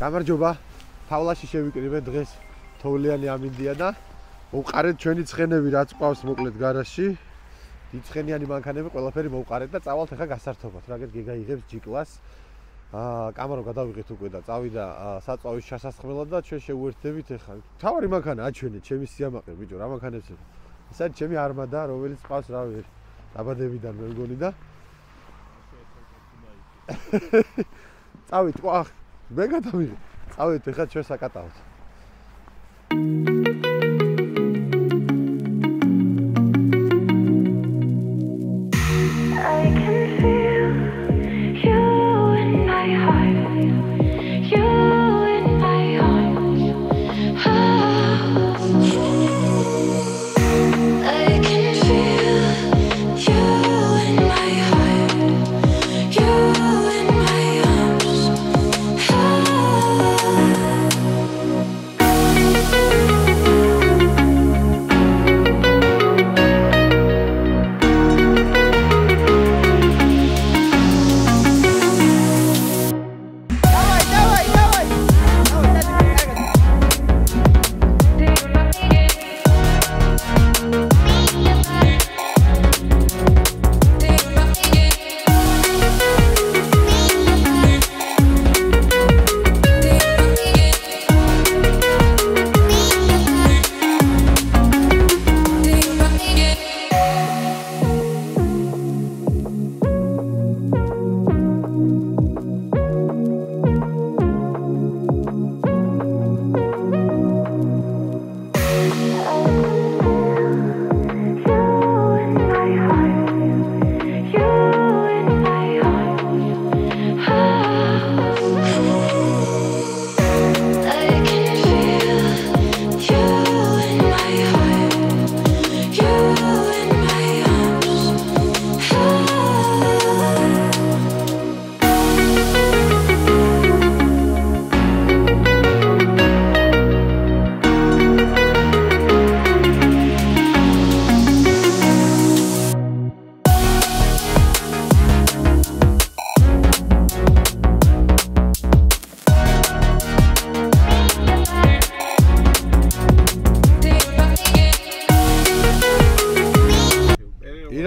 გამარჯობა. Ფავლაში შევიკრიბეთ დღეს თოვლიანი ამინდია და მოვყარეთ ჩვენი ცხენები რაც ყავს მოკლედ გარაჟში. დიდცხენიანი მანქანები ყველაფერი მოვყარეთ და წავალთ ახლა გასართობად. რაგეთ გეგაიღებს G-კლას. კამერო გადავიღეთ უკვე და წავიდა საწვავის ჩასასხმელად და ჩვენ შევუერთდებით ახლა. თავარი მანქანა აჩვენეთ, ჩემი სიამაყე ბიჭო, რა მანქანებს ეხა. ეს არის ჩემი არმადა, რომელიც ყავს რავი დაბადებიდან მე მგონი და წავით, ყვა, მე გადავიღე. წავით ახლა ჩვენ საკატავთ.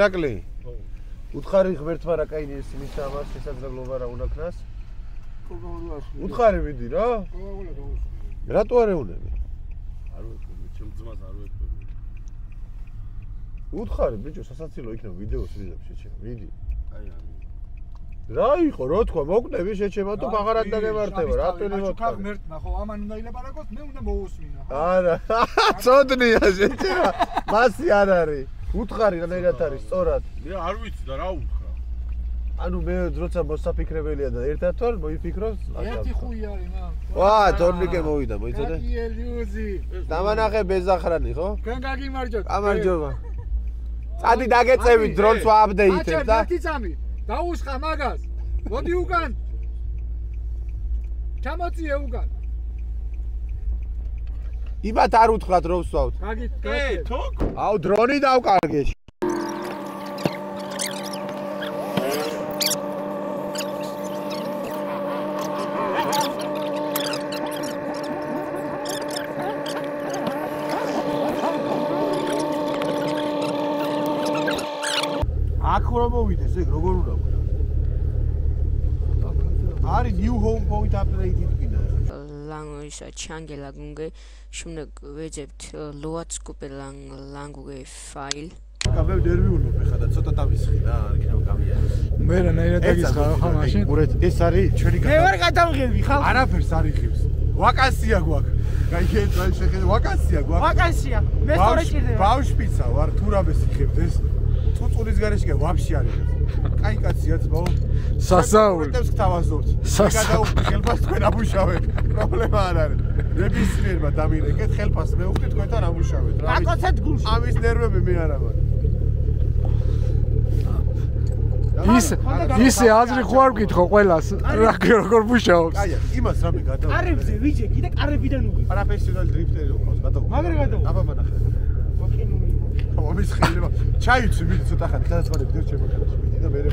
ირაკლი უთხარი ღმერთმა რა კაინი ეს მის ამას შესაძლებლობა რა უნდა ქნას უთხარი მიდი რა რატო არ ეუნები არ ვეკვები ჩემ ძმას არ ვეკვები უთხარი ბიჭო სასაცილო იქნება ვიდეოს ვიზებს შეჩემა მიდი აი რა იყო რო თქვა მოკნები შეჩემა თუ აღარად დაგემართება რატო ჩუქა ღმერთმა ხო ამან უნდა ილაპარაკოს მე უნდა მოусმინო არა წოდნია შეჩემა მასი არ არის უთხარი რანაირად არის სწორად მე არ ვიცი და რა უთხრა ანუ მე როცა მოსაფიქრებელია და ერთად ვარ მოიფიქროს ერთი ხუი არის მა ვა თორნიკე მოვიდა მოიცადე ელიუზი დამანახე ბეზახრანი ხო თქვენ გაგიმარჯოთ გამარჯობა წადი დაგეწევით დრონს ვააპდეიტებ და ერთი წამი დაუშხა მაგას მოდი უკან ჩამოწიე უკან იბათ არ უთხრათ რო ვსვავთ თოკ აუ დრონი დავკარგე აქ რომ მოვიდეს ეგ როგორ უნდა არის new home point upgrade-ი კიდე Language Changela Gunge Shumna ვეძებთ ლოაცკუპე ლანგუგე ფაილ გამე ნერვიულობ ეხლა და ცოტა დავისხი რა არ გინდა გამია მე რანაირად დაგისხა ხა მაშინ გურეთ ეს არის ჩვენი მე ვარ გადავღები ხალხი არაფერს არ იხებს ვაკანსია გვაქვს გაიგეთ რა შეხედე ვაკანსია გვაქვს ვაკანსია მე სწორედ ჭირდება ბავშვიცა ვარ თუ რამეს იხებს ეს წუწულის გარეშე კი ვაფშე არ იხებს კაი კაცია ძმაო სასაული პროტებს გთავაზობთ გადაუხდი ხელფას თქვენ აბუშავეთ პრობლემა არ არის ნებისმიერმა დამირეკეთ ხელფას მე უხდი თქვენთან აბუშავეთ რა აკოცეთ გულში ამის ნერვები მე არა მაქვს ისე აზრი ხო არ გითხო ყველას რა როგორ მუშაობს კაია იმას რამე გადავა კარებზე ვიჯე კიდე კარებიდან უგვი პროფესიონალი დრიფტერი ვიყავს გადავა მაგარი გადავა აბა მანახე ომის ხელება ჩაიცვი მიდი ცოტა ხანი გადაწყობდი დიო ჩემო და მე რა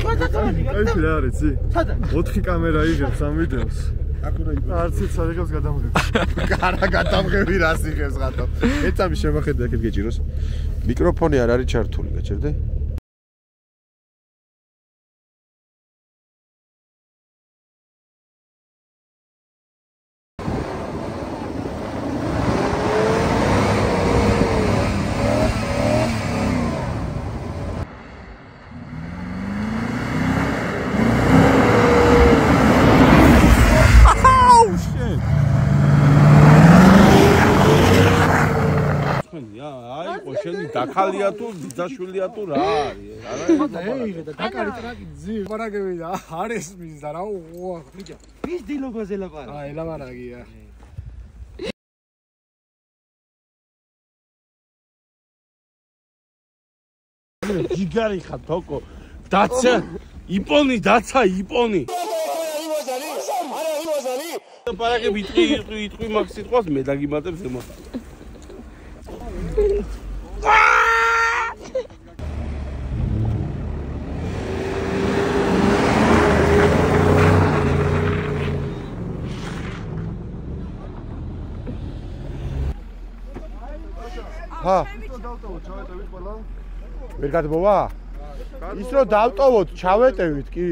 არის იცი? 4 კამერა იღებს ამ ვიდეოს. არც იცოდებს გადამღები. კარა გადამღები რას იღებს ხათო. ეცამი შემოხედე აქეთ გეჭიროს. მიკროფონი არ არის ჩართული, გაჩერდე? დახალია თუ ბიძაშვილია თუ რა არის? ეიღე და დაკარი ტრაკი ძი პარაგები და არ ესმის და რა უღო ბიჭო. ვის დილოგაზე ლაპარაკი? აი ლაპარაკია. ჯიგარი ხარ თოკო. დაცა იპონი დაცა იპონი. არა იმოზალი. პარაგები იტყვი მაგ სიტყვას მე დაგიმატებს ემოცა. ჰა ვერ გადმოვა? ის რომ დავტოვოთ, ჩავეტევით კი.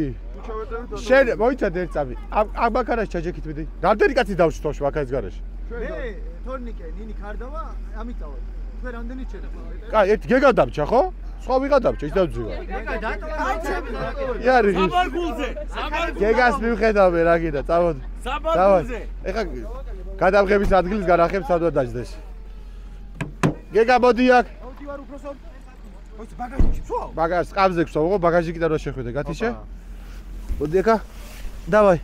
შენ მოიცადე ერთ წამი. ამ ბაქარაში ჩაჯექით მიდი. რამდენი კაცი დავშთოვში ბაქარის garaში? მე თორნიკე, ნინი ქარდავა, ამიტავად. თქვენ რამდენი ჩერდა? კაი, ერთი გეგა დამჭა, ხო? სხვა ვიღა დამჭა, ის დავძივა. კაი, დატოვე. იარი. საბარგულზე, საბარგულზე. გეგას მივხედავე რა გინდა, წავოდი. საბარგულზე. ეხა გადამღების ადგილის განახებ სადღაც დაждდეს. გეგა მოდი აქ. აუდი ვარ უფროსო. ოიც ბაგაჟში ვსვავ? ბაგაჟს ყამზე გვსვავ, ხო? ბაგაჟიკიდან რა შეხვიდე, გათიშე? მოდი ეხა. დავაი.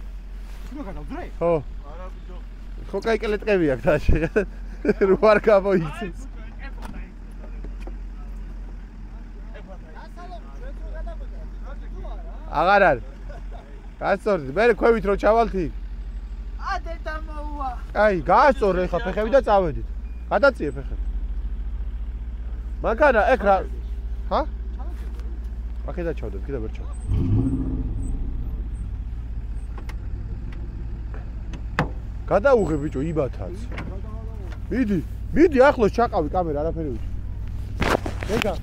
თუ გადავძრე? ხო. არა ბიჭო. ხო, კაი კელეტყები აქვს და შეგა. რო არ გამოიცის. აღარ არის. გასწორდი, მე ქვევით რო ჩავალთი. ადე დამოვა. აი, გაასწორე ხა ფეხები და წავედით. გადაწიე ფეხები. მაგარა, ეგ რა. ჰა? აქედა ჩავდებ, კიდე ვერ ჩავდებ. გადაუღე ბიჭო, იბათაც. მიდი, მიდი ახლოს ჩაყავი კამერა, არაფერი ვიცი. ეგა.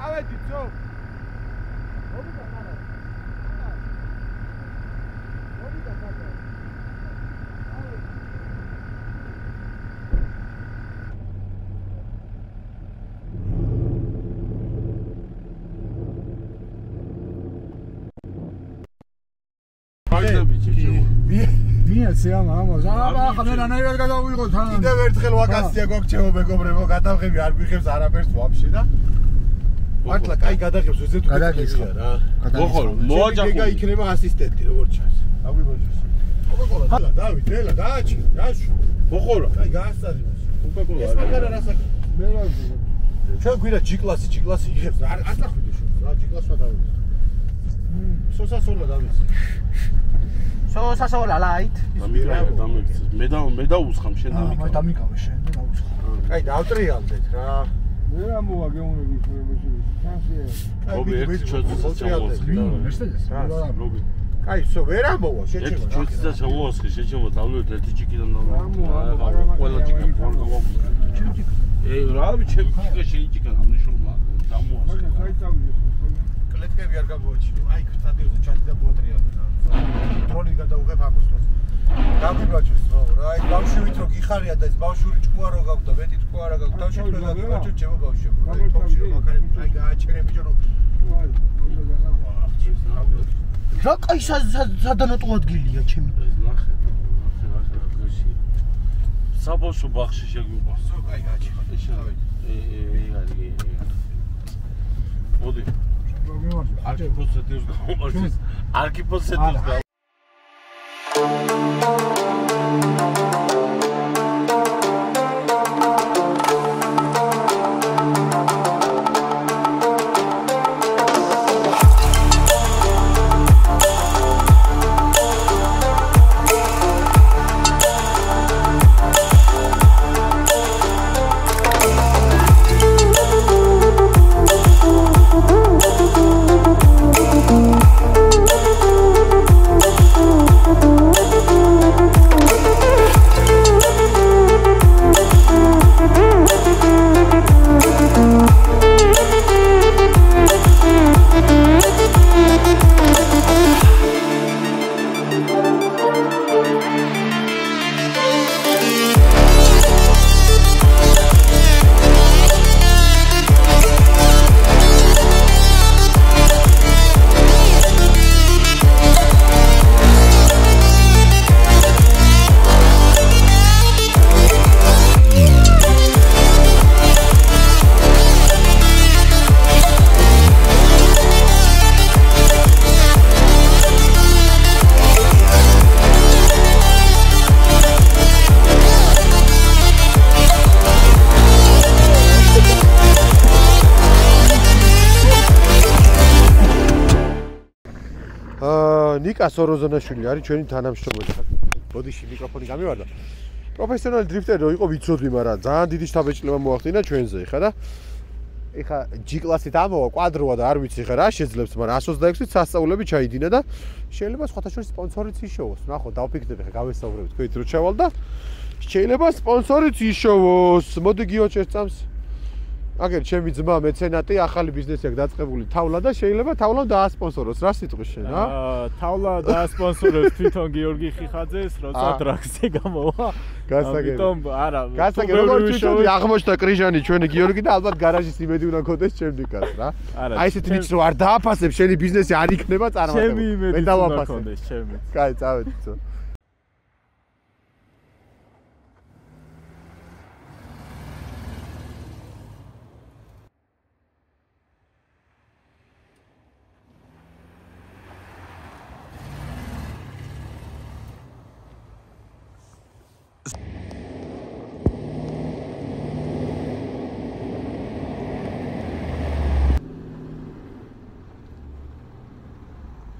ავედი ძო. მოვიდა ხარა. მოვიდა ხარა. მიეცე ამას. აბა ხა მე რანაირად გადავიღო თან. კიდევ ერთხელ ვაკაცია გოგჩემო მეგობრებო, გადავღები არ გვიხებს არაფერს ვაფშე და მართლა კაი გადაღებს ვეზე თუ გადაგიხარ რა. მოხო, მოაჯახო. გეგა იქნება ასისტენტი როგორც ჩანს. აგვიბოჯოს. კოკაკოლა დალა, დავით, ელა, დააჩი, რაშუ. მოხო რა. კაი გაასწარი მას. კოკაკოლა. ეს მაგარა რასაკ. მე რა ჩვენ გვიდა G-კლასი, G-კლასი იღებს. არ წახვიდე შენ. რა G-კლასმა დავიწყე. სოსასოლა დავიწყე. სოსასოლა ლაით. მე დაუსხამ შენ და მე დამიკავე შენ და დაუსხა. კაი, დავტრიალდეთ რა. მე რა მოვა გეუნები მე შანსია. რობი ჩოციცას მერსედეს რობი კაი, სო ვერ ამოვა, შეჭება. ერთი ჩოციცას ჩამოვასხე, შეჭება დავლებთ ერთი ჭიქიდან და ყველა ჭიქა ფორ გავაქვს. ე რავი, ჩემი ჭიქა შეიჭიქა, ამნიშნულმა დამოასხე. კლეტკები არ გამოაჩინო. აი, სტადიონზე ჩათი და ბოტრიალდა რა. დრონი გადაუღებ ამოსვას. გაგვიბაჭოს ხო რა, აი ბავშვით რო გიხარია და ეს ბავშვური ჭკუა რო გაქვს და მეტი ჭკუა რა გაქვს, თავში თქვენ გაგიბაჭოთ ჩემო ბავშვებო. აი თავში რო მაქარები, აი გააჩერე ბიჭო რო. რა კაი სადანოტო ადგილია ჩემი. ეს ნახე, ნახე დღეში. საბავშვო ბაღში შეგვიყვარს. აი გაჩი. მოდი. არქიპოსეთებს გამოვარჩეს. არქიპოსეთებს და ნიკა სოროზონაშვილი არის ჩვენი თანამშრომელი. ბოდიში მიკროფონი გამივარდა. პროფესიონალი დრიფტერი რო იყო ვიცოდვი, მაგრამ ძალიან დიდი შთაბეჭდილება მოახდინა ჩვენზე ხა და ეხა G კლასით ამოვა კვადროა და არ ვიცი ხა რა შეძლებს, მაგრამ 126-ით სასწაულები ჩაიდინა და შეიძლება სხვათა შორის სპონსორიც იშოვოს. ნახო, დავფიქრდები ხა გავესაუბრებით თქვით რო ჩავალ და შეიძლება სპონსორიც იშოვოს. მოდი გიო შეწამს. აგერ ჩემი ძმა მეცენატი ახალი ბიზნესი აქვს დაწყებული თავლა და შეიძლება თავლა დაასპონსოროს რა სიტყვის შენ რა თავლა დაასპონსოროს თვითონ გიორგი ხიხაძეს როცა ტრაქზე გამოვა გასაგები ამიტომ არა გასაგები როგორ თვითონ აღმოჩნდა კრიჟანი ჩვენი გიორგი და ალბათ გარაჟის იმედი უნდა გქონდეს ჩემ ნიკას რა აი ესეთი ნიჭს რო არ დააფასებ შენი ბიზნესი არ იქნება წარმატებული ჩემი იმედი უნდა გქონდეს ჩემი კაი წავედი ცო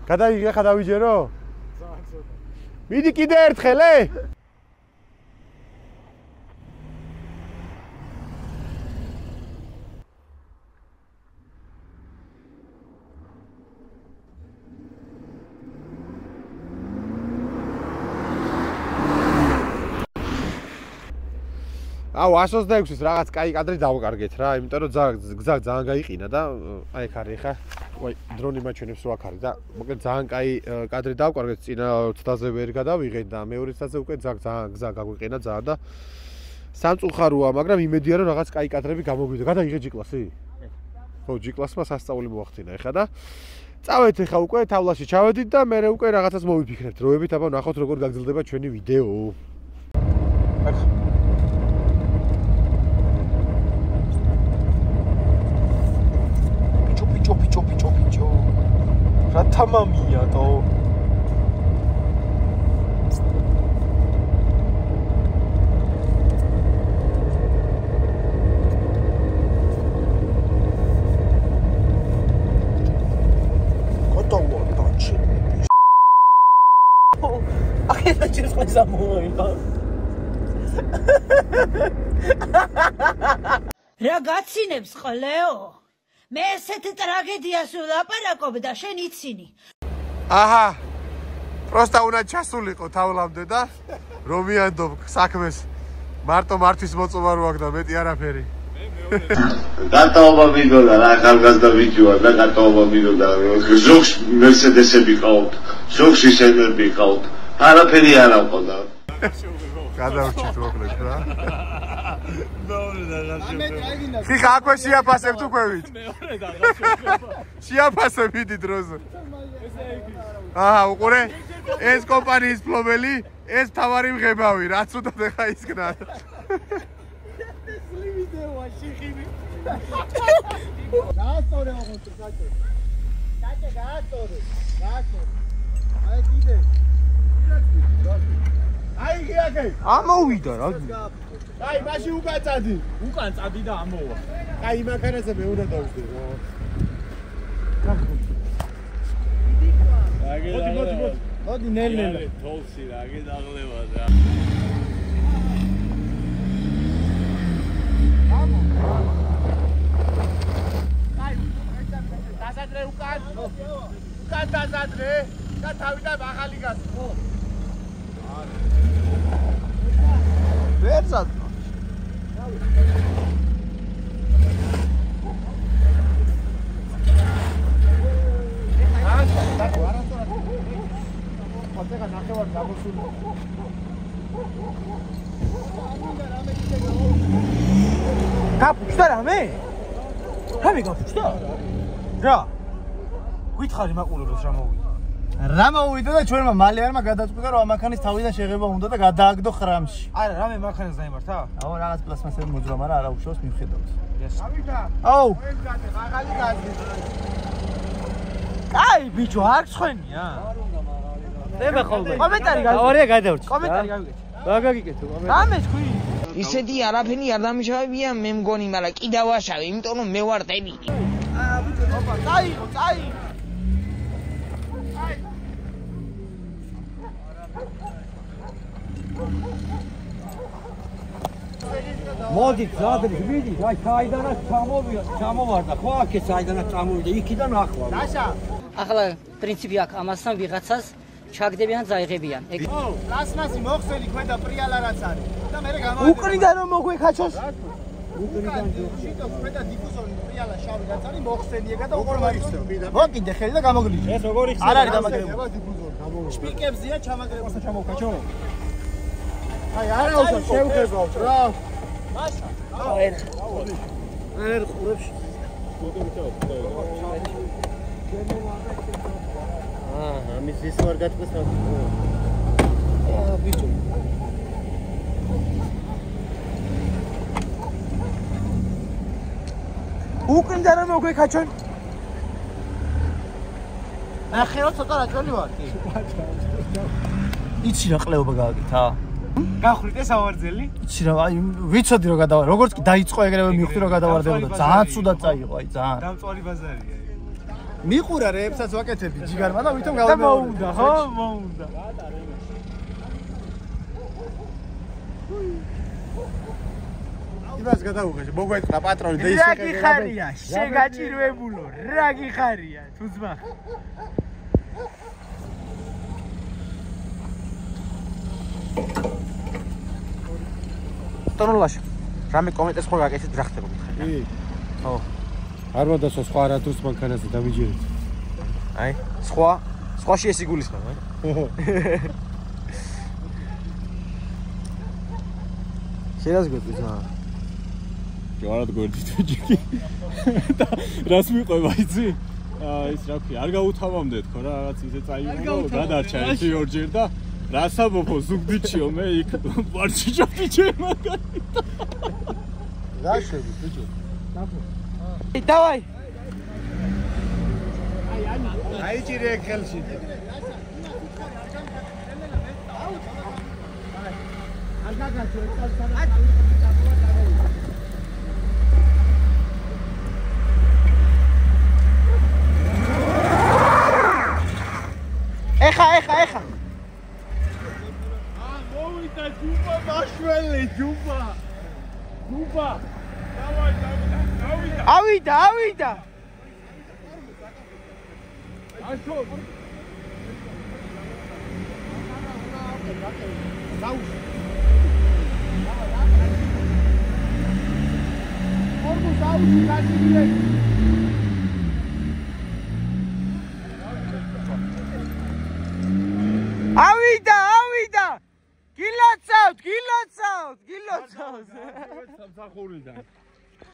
გადაიღე ხა დავიჯერო? ძალიან ცოტა. მიდი კიდე ერთხელ ე? აუ 126-ის რაღაც კაი კადრი დავკარგეთ რა, იმიტომ რომ გზა ძალიან გაიყინა და აი ხარ ხა ვაი დრონი მაჩვენებს რო აქ არის და მოკლედ ძალიან კაი კადრი დავკარგეთ წინა 20-ზე ვერ გადავიღეთ და მეორე 20-ზე უკვე ძალიან გზა გაგვიყინა ძალიან და სამწუხაროა, მაგრამ იმედია რომ რაღაც კაი კადრები გამოგვიდა. გადაიღე G კლასი? ხო, G კლასმა სასწაული მოახდინა ეხა და წავედით ეხა უკვე თავლაში ჩავედით და მე უკვე რაღაცას მოვიფიქრებთ. როებით აბა ნახოთ როგორ გაგრძელდება ჩვენი ვიდეო. Picho. Ratamamia to. Kotowo toczy. A kiedy cię zamówiła? Ragazzinებს ყლეო მე ესეთი ტრაგედიას ვლაპარაკობ და შენ იცინი. აჰა. პროსტა უნდა ჩასულიყო თავლამდე და რომ მიანდობ საქმეს. მარტო მართვის მოწოვა რო აქვს და მეტი არაფერი. გატაობა მინდოდა რა ახალგაზრდა ვიჯოა და გატაობა მინდოდა. ზოგს მერსედესები ყავთ, ზოგს ისენები ყავთ. არაფერი არ აყოდა. გადავრჩით მოკლედ რა. ხიხა აქვე შეაფასებთ უქვევით. შეაფასებ მიდი დროზე. უყურე ეს კომპანიის ფლობელი, ეს თავარი მღებავი, რაც უდოდ ეხა ისკნა. გაასწორე ოღონდ საჭე. საჭე გაასწორე. აი კიდე. აი გიაგე. ამოვიდა რა. აი მაშინ უკან წადი. უკან წადი და ამოვა. აი მანქანაზე მე უნდა დავжди რა. მოდი ნელ-ნელა. თოლსი რა გედაღლება რა. დასადრე უკან დასადრე და თავიდან ახალი გასი ხო ვერცად ხოთეკა ნახევარ გამოსული გაფუჭდა რამე? რამე გაფუჭდა? რა? გითხარი მაყურებელს რა მოვიდა? რა მოვიდა და ჩვენმა მალე არმა გადაწყვიტა რომ ამანქანის თავიდან შეღება უნდა და გადააგდო ხრამში. არა, რამე მანქანას დაიმართა? აუ რაღაც პლასმასები მოძრა, მაგრამ არა უშავს მივხედავთ. ავიდა. აუ, ახალი გაზი. კაი, ბიჭო, არ ცხენია. დება ხოლმე. კომენტარი გავიგეთ. ორია გადავრჩი. კომენტარი გავიგეთ. რა გაგიკეთო კომენტარი? რამე თქვი. ისეთი არაფერი არ დამიშავებია მე მგონი, მაგრამ კი დავაშავე, იმიტომ რომ მე ვარ დებილი. აა, ბიჭო, ოპა, წაიღო, წაიღო. მოდით, ზადრით, ვიდით, აი საიდანაც ჩამოვარდა, ხო აქე საიდანაც წამოვიდა, იქიდან ახლა. დაშა. ახლა პრინციპი აქვს, ამასთან ვიღაცას ჩაგდებიან, წაიღებიან. ო, პლასმასი მოხსენი ქვედა პრიალა რაც არის. და მე გამოვიდა. უკრიდან რომ მოგვეხაჩოს? უკრიდან შიტოს ქვედა დიფუზორი პრიალა შავი რაც არის მოხსენიეგა და უყურ მარიხსო. მოკიდე ხელი და გამოგლიჯე. ეს როგორ იხსენია? არ არის დამაგრებული. დიფუზორი გამოვიდა. შპილკებზია ჩამაგრებული. ჩამოვკაჩო. აი არა უშო შევღებავთ რა. მაშა. არ ყურებში. ამის ის ვარ გაწყვეს რა. ბიჭო. უკრიდან რომ მოგვეხაჩონ? ნახეო ცოტა რაჭველი ვარ კი. იცი რა ყლეობა გააკეთა? გახრით ეს ავარძელი? იცი რა, აი ვიცოდი რომ გადავარ. როგორც კი დაიწყო ეგრევე მივხვდი რომ გადავარდებოდა. ძალიან ცუდად წაიღო, აი ძალიან. დამწვარი ბაზარია. მიყურა რეებსაც ვაკეთები ჯიგარმა და ვითომ და გავიმეორე. მოუნდა, ხო? მოუნდა. იმას გადავუღე, მოგვეწყდა პატრონი და ის რა გიხარია? შეგაჭირვებულო, რა გიხარია? თუძმახ. ტონოლაშა. რამე კომენტებს ხო გაკეთეთ რა ხდება გითხარი? კი. ხო. არ მომდასო სხვა რა დროს მანქანაზე დამიჯერეთ. აი, სხვაში ეს იგულისხმება, აი. შენას გვეტყვის რა? ჯვარად გვერდით ჯიკი. და რას მიყვება იცი? ის რა ქვია, არ გაუთავამდე თქო რა, რაღაც ისე წაიღო, გადარჩა ერთი ორჯერ და რასაბოფო ზუგდიჩიო მე იქ ვარჩიჭო ბიჭე მაგარი. რა შევი ბიჭო? დავაი. აი ჭირე ხელში. არ გაგაცო ეს ეხა. მოვიდა ჯუბა მაშველი ჯუბა. ავიდა. აშო. ავიდა. გილოცავთ. სამსახურიდან.